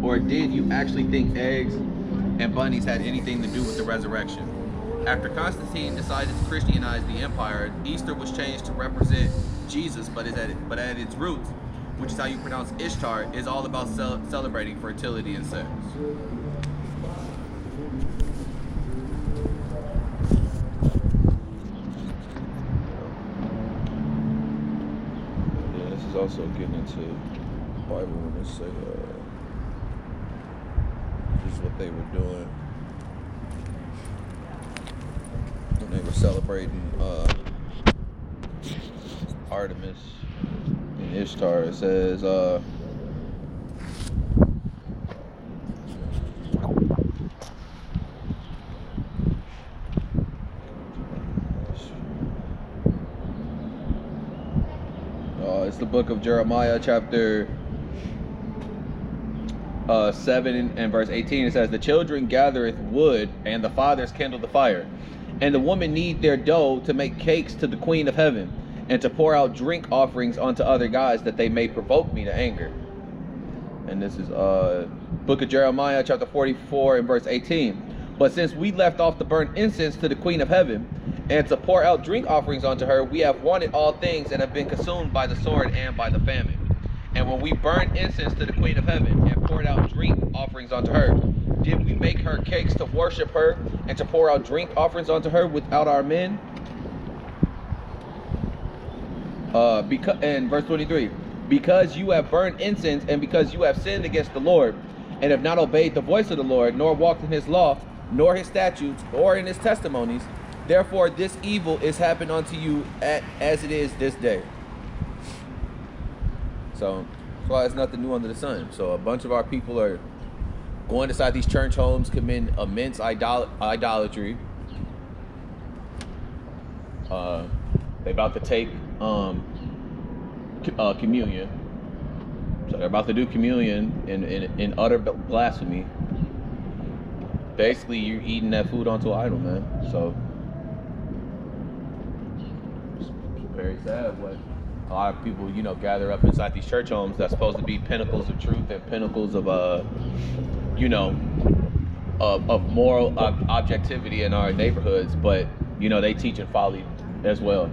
Or did you actually think eggs and bunnies had anything to do with the resurrection? After Constantine decided to Christianize the empire, Easter was changed to represent Jesus, but at its roots, which is how you pronounce Ishtar, is all about celebrating fertility and sex. Yeah, this is also getting into the Bible when they say this is what they were doing when they were celebrating Artemis and Ishtar. It says it's the book of Jeremiah, chapter 7 and verse 18. It says, the children gathereth wood, and the fathers kindle the fire, and the women knead their dough to make cakes to the queen of heaven, and to pour out drink offerings unto other gods, that they may provoke me to anger. And this is book of Jeremiah, chapter 44 and verse 18. But since we left off to burn incense to the queen of heaven, and to pour out drink offerings unto her, we have wanted all things, and have been consumed by the sword and by the famine. And when we burned incense to the queen of heaven, and poured out drink offerings unto her, did we make her cakes to worship her, and to pour out drink offerings unto her without our men? And verse 23, because you have burned incense, and because you have sinned against the Lord, and have not obeyed the voice of the Lord, nor walked in his law, nor his statutes, or in his testimonies, therefore this evil is happened unto you as it is this day. So that's why it's nothing new under the sun. So a bunch of our people are going inside these church homes, committing immense idolatry. They're about to take communion. So they're about to do communion in utter blasphemy. Basically, you're eating that food onto an idol, man. So it's very sad what a lot of people, gather up inside these church homes that's supposed to be pinnacles of truth and pinnacles of, of moral objectivity in our neighborhoods, but they teaching folly as well.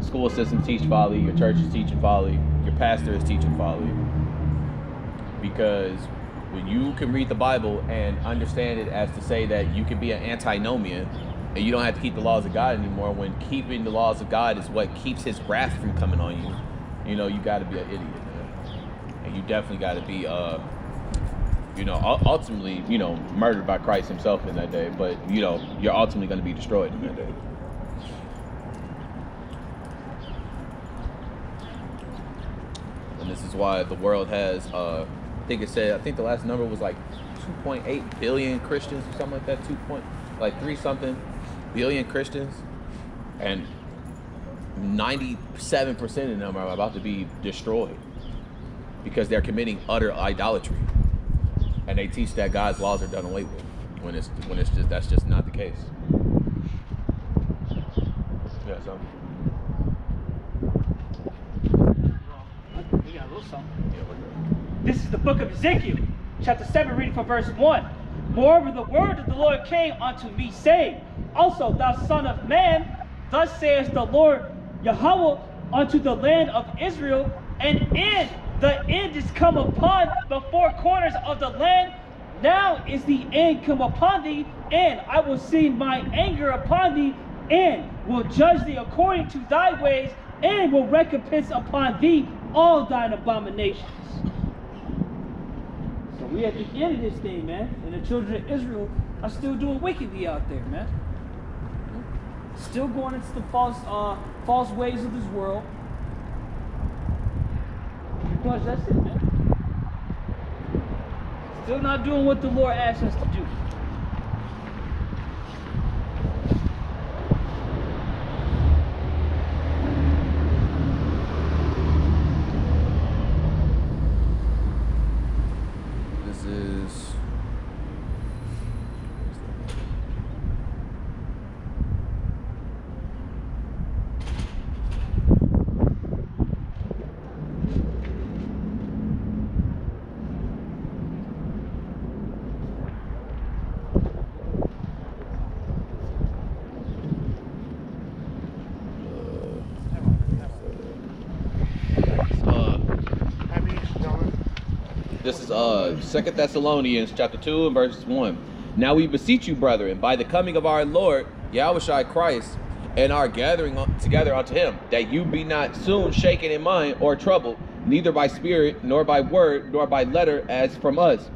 School systems teach folly, your church is teaching folly, your pastor is teaching folly. Because when you can read the Bible and understand it as to say that you can be an antinomian and you don't have to keep the laws of God anymore, when keeping the laws of God is what keeps his wrath from coming on you, you got to be an idiot, man. And you definitely got to be, ultimately, murdered by Christ himself in that day. But, you're ultimately going to be destroyed in that day. And this is why the world has, I think the last number was like 2.8 billion Christians or something like that, 3 something billion Christians, and 97% of them are about to be destroyed because they're committing utter idolatry, and they teach that God's laws are done away with when that's just not the case. Yeah, so we got a little something. This is the book of Ezekiel, chapter 7, reading from verse 1. Moreover, the word of the Lord came unto me, saying, also, thou son of man, thus saith the Lord Yahweh unto the land of Israel, the end is come upon the four corners of the land. Now is the end come upon thee, and I will send my anger upon thee, and will judge thee according to thy ways, and will recompense upon thee all thine abominations. So we at the end of this thing, man, and the children of Israel are still doing wickedly out there, man. Still going into the false ways of this world. Pretty much that's it, man. Still not doing what the Lord asked us to do. this is This is 2 Thessalonians chapter 2 and verse 1. Now we beseech you, brethren, by the coming of our Lord Yahushua Christ, and our gathering together unto him, that you be not soon shaken in mind or troubled, neither by spirit, nor by word, nor by letter, as from us,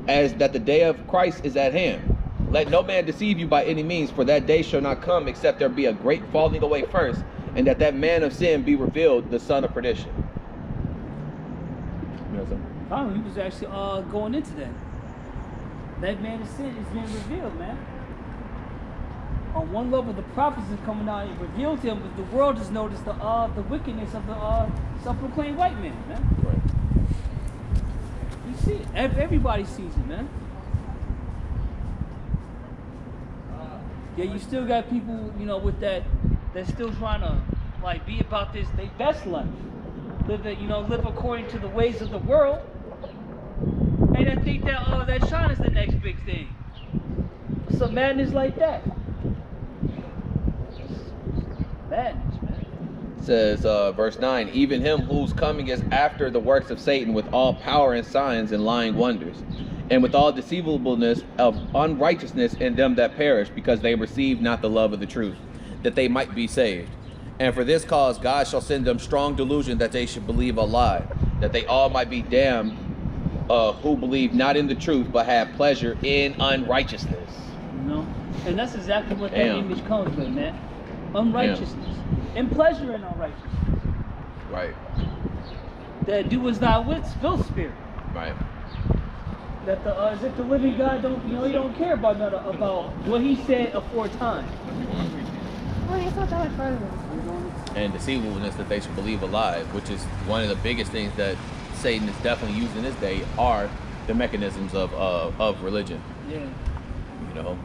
as that the day of Christ is at hand. Let no man deceive you by any means, for that day shall not come, except there be a great falling away first, and that man of sin be revealed, the son of perdition. You know what I'm saying? Finally, he was actually going into that. That man of sin is being revealed, man. On one level, the prophets is coming out and revealed to him, but the world has noticed the wickedness of the self-proclaimed white man, man. Right. You see it. Everybody sees it, man. Yeah, you still got people, you know, with that, that's still trying to, like, be about this, they best life. Live according to the ways of the world. And I think that China's the next big thing. Some madness like that. Madness, man. It says, verse 9, even him whose coming is after the works of Satan, with all power and signs and lying wonders, and with all deceivableness of unrighteousness in them that perish, because they receive not the love of the truth, that they might be saved. And for this cause God shall send them strong delusion, that they should believe a lie, that they all might be damned, who believe not in the truth, but have pleasure in unrighteousness. You know? And that's exactly what that Damn. image comes with, man. Unrighteousness. And pleasure in unrighteousness. Right. That do as thou wouldst, fill spirit. Right. That as if the living God don't, he don't care about what he said aforetime. Oh, it's not that much further. And deceivableness, that they should believe a lie, which is one of the biggest things that Satan is definitely using this day, are the mechanisms of religion. Yeah. You know,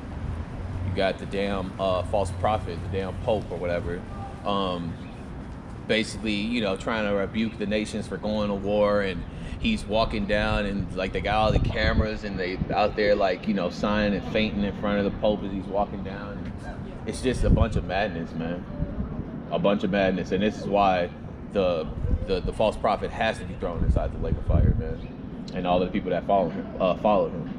you got the damn false prophet, the damn pope or whatever, basically, you know, trying to rebuke the nations for going to war, and he's walking down and like they got all the cameras and they out there like, you know, sighing and fainting in front of the pope as he's walking down. It's just a bunch of madness, man. A bunch of madness, and this is why the false prophet has to be thrown inside the lake of fire, man. And all of the people that follow him.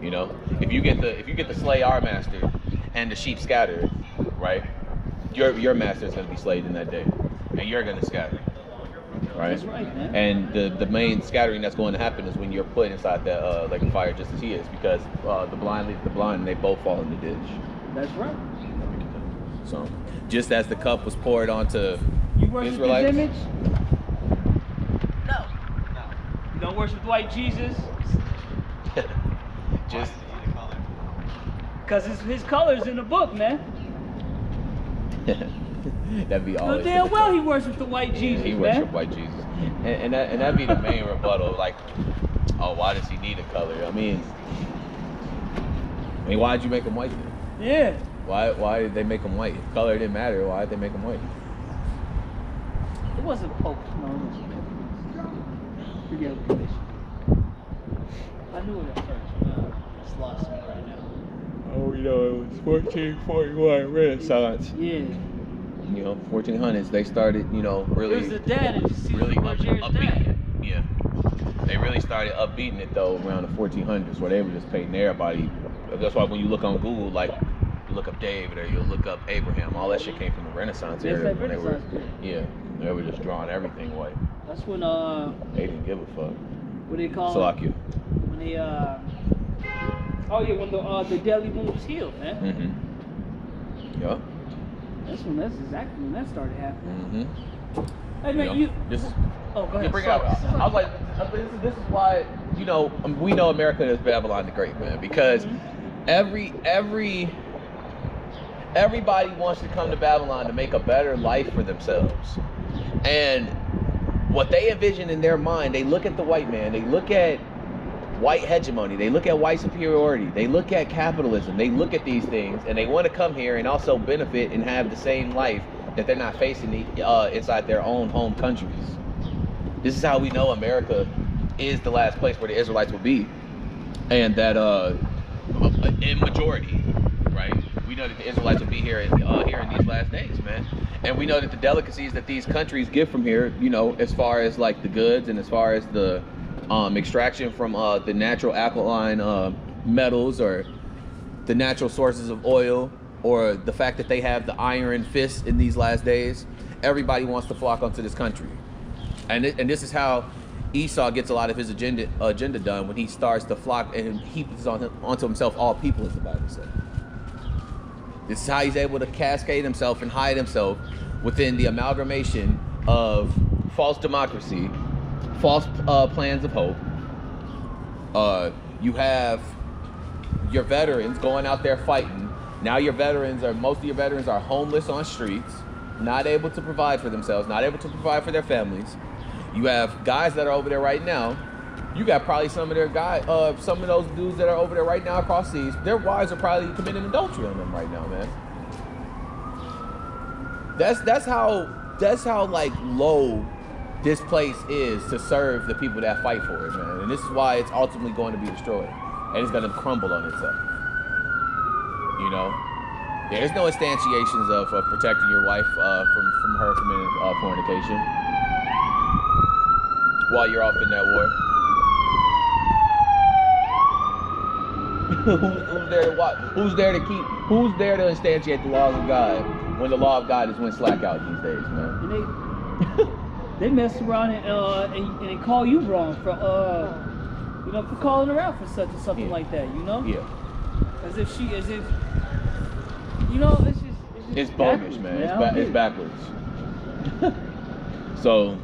You know, if you get the slay our master and the sheep scatter, right? Your master is going to be slayed in that day, and you're going to scatter, right? That's right, man. And the main scattering that's going to happen is when you're put inside that lake of fire, just as he is, because the blind lead the blind, and they both fall in the ditch. That's right. So, just as the cup was poured onto You worship Israelites, his image? No. You don't worship the white Jesus? just Because his color's in the book, man. that'd be all. No, damn well he worships the white Jesus, He man. worship white Jesus, and that'd be the main rebuttal. Like, oh, why does he need a color? I mean, why'd you make him white then? Yeah. Why did they make him white? If color didn't matter, why did they make him white? It wasn't Pope. No, it wasn't. Forget the commission. I knew it at first. It's lost me right now. Oh, you know, it was 1441 Renaissance. Yeah. You know, 1400s. They started, you know, really. It was the dad and just really Berger's upbeating dad. it. Yeah. They really started upbeating it though around the 1400s, where they were just painting everybody. That's why when you look on Google, like you look up David or you look up Abraham, all that shit came from the Renaissance Yes, era. that When they were, Renaissance period. yeah, they were just drawing everything white. That's when They didn't give a fuck. what they call Salakia. when they when the deadly wound was healed, man. Mm-hmm. Yeah. That's exactly when that started happening. Mm-hmm. Hey man, you This is. oh go Yeah, ahead. bring it up. I was like, this is why, you know, we know America is Babylon the Great, man, because everybody wants to come to Babylon to make a better life for themselves. And what they envision in their mind, they look at the white man, they look at white hegemony, they look at white superiority, they look at capitalism, they look at these things, and they want to come here and also benefit and have the same life that they're not facing inside their own home countries. This is how we know America is the last place where the Israelites will be, and that in majority, right? We know that the Israelites will be here in these last days, man. And we know that the delicacies that these countries give from here, you know, as far as like the goods and as far as the extraction from the natural alkaline metals, or the natural sources of oil, or the fact that they have the iron fist in these last days. Everybody wants to flock onto this country, and this is how Esau gets a lot of his agenda done, when he starts to flock and heaps onto himself all people, as the Bible says. This is how he's able to cascade himself and hide himself within the amalgamation of false democracy, false plans of hope. You have your veterans going out there fighting. Now most of your veterans are homeless on streets, not able to provide for themselves, not able to provide for their families. You have guys that are over there right now. You got probably some of those dudes that are over there right now across seas. Their wives are probably committing adultery on them right now, man. That's how like low this place is to serve the people that fight for it, man. And this is why it's ultimately going to be destroyed, and it's going to crumble on itself. You know, there's no instantiations of protecting your wife from her committing fornication while you're off in that war. Who's there to watch? Who's there to instantiate the laws of God when the law of God is went slack out these days, man? And they mess around and they call you wrong for for calling her out for such and something like that, you know? Yeah. As if it's just It's bogus, man. It's backwards. So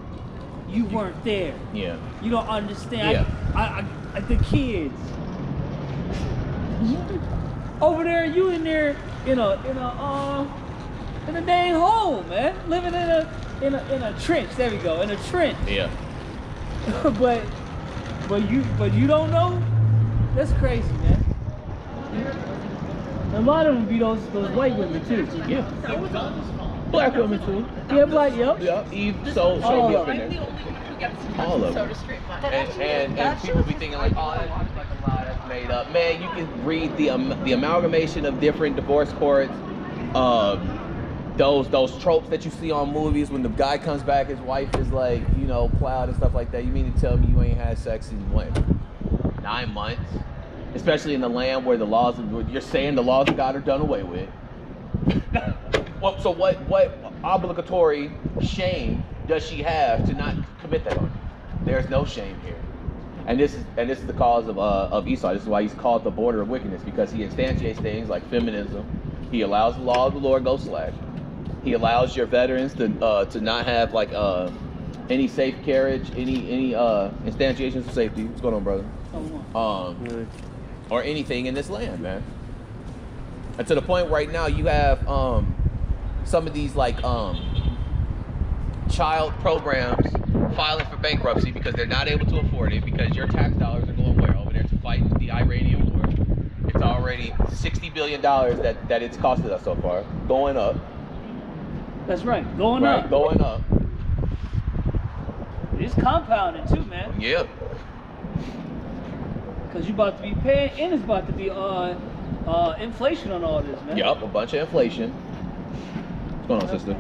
you weren't there. yeah. You don't understand. Yeah. I the kids over there, you in there in a dang hole, man, living in a trench. There we go, in a trench. Yeah. but you don't know. That's crazy, man. A lot of them be those white women too. Yeah. Black women too. Yeah, black. Yep. Yeah. Eve so All be of up in them. there. All of them. And people be thinking like, oh, that's like a lie, that's made up. Man, you can read the amalgamation of different divorce courts. Those tropes that you see on movies when the guy comes back, his wife is like, plowed and stuff like that. You mean to tell me you ain't had sex in what, 9 months? Especially in the land where you're saying the laws of God are done away with. Well, so what obligatory shame does she have to not commit that on you? There's no shame here. And this is the cause of Esau. This is why he's called the border of wickedness, because he instantiates things like feminism. He allows the law of the Lord go slack. He allows your veterans to not have like any safe carriage, any instantiations of safety. What's going on, brother? Or anything in this land, man. And to the point right now, you have some of these like child programs filing for bankruptcy because they're not able to afford it, because your tax dollars are going where? Over there to fight the Iranian war. It's already $60 billion that it's costed us so far, going up. That's right, going up. Going up. It's compounding too, man. Yep. Cause you about to be paying, and it's about to be inflation on all this, man. Yup, a bunch of inflation. What's going on, sister?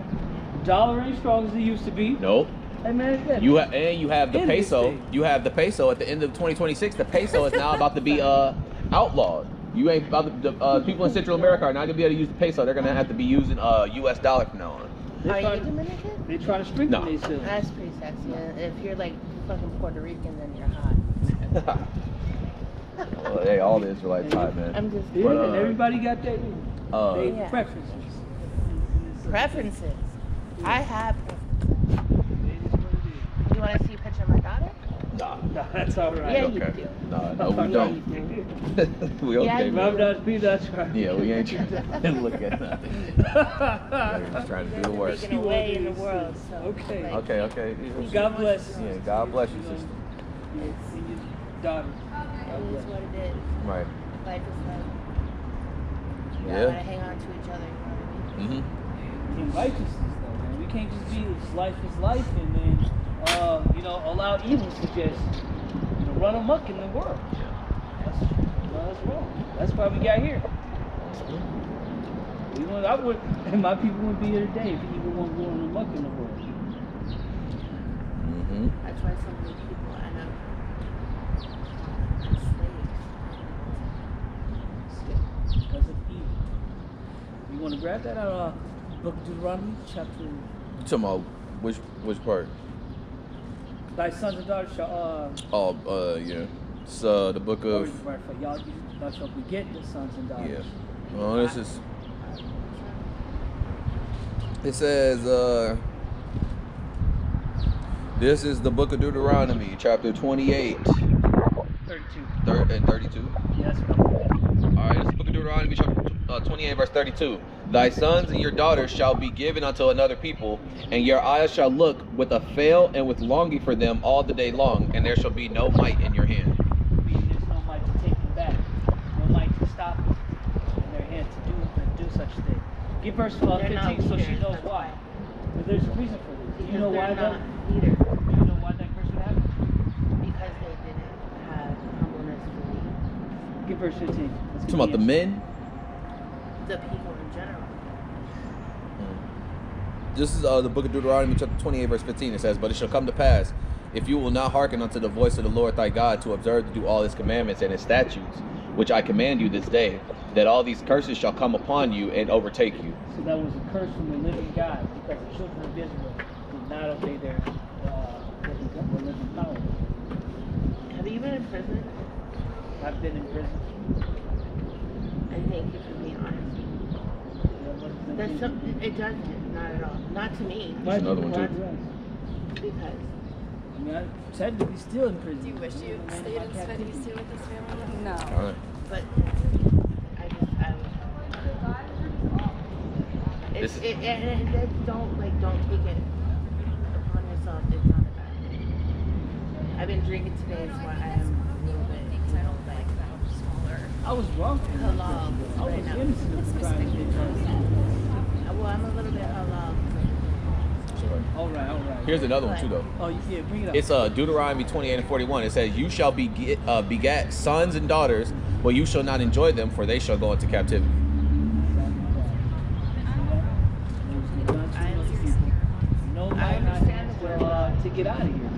Dollar ain't strong as it used to be. Nope. Hey man, yeah. You have the In peso. this thing. You have the peso at the end of 2026. The peso is now about to be outlawed. You ain't about the people in Central America are not gonna be able to use the peso. They're gonna have to be using U.S. dollar from now on. Are you Dominican? They trying to strengthen No. themselves. That's pretty sexy. And if you're like fucking Puerto Rican, then you're hot. Well, hey, all the Israelites hot, man. I'm just Yeah, But, and everybody got their Yeah. preferences. preferences. I have. It is what You want to see a picture of my daughter? Nah. it is. No, that's all right. Yeah, Okay. you do. No, we Yeah, don't. you do. We okay, Yeah, you man. I'm not be that trying. Yeah, we ain't trying to look at nothing. We're just trying to do the work. Making a way in the world. So, Okay. like, Okay. God bless. Yeah, God bless you, sister. It's, And your daughter. it is what it is. Right. Life is life. You Yeah. gotta hang on to each other. You know what I mean? Mm-hmm. In righteousness, though, man. We can't just be life is life and then, allow evil to just, run amok in the world. That's wrong. That's why we got here. And my people wouldn't be here today if evil wasn't going amok in the world. Mm-hmm. That's why so many people end up want to grab that out of Book of Deuteronomy, chapter. You talking about which part? Thy sons and daughters shall Yeah. It's the book of. y'all shall beget your sons and daughters. Yeah. Oh, this is. It says, this is the book of Deuteronomy, chapter 28 32. and 32. Yes, All right, this is the book of Deuteronomy, chapter 28, verse 32. Thy sons and your daughters shall be given unto another people, and your eyes shall look with a fail and with longing for them all the day long, and there shall be no might in your hand. Meaning there's no might to take them back, no might to stop them in their hand to do such a thing. Give verse They're not 15 so she leaders, knows that's why. But there's a reason for this. Do you know why they're that? not leaders. Do you know why that verse would happen? Because they didn't have humbleness for Give verse 15. Let's get Talking about the men. the people in general. This is the book of Deuteronomy, chapter 28, verse 15. It says, but it shall come to pass, if you will not hearken unto the voice of the Lord thy God, to observe to do all his commandments and his statutes, which I command you this day, that all these curses shall come upon you and overtake you. So that was a curse from the living God because the children of Israel did not obey their living power. Have you been in prison? I've been in prison. And thank you for being honest. That's something, it doesn't, not at all. Not to me. Why another one, why too. do I? Because I mean, I'm technically still in prison. Do you wish you stayed in studies too with this family? No. All right. but I was This- don't take it upon yourself. It's not a bad thing. I've been drinking today, so I am a little bit, Smaller. I was wrong for that. Halal I was right now. innocent of the crime they charged me. well, I'm a little bit halal. All right. Here's another one too, though. Oh, yeah, bring it up. It's Deuteronomy 28 and 41. It says, you shall begat sons and daughters, but you shall not enjoy them, for they shall go into captivity. No, I understand the word. to get out of here.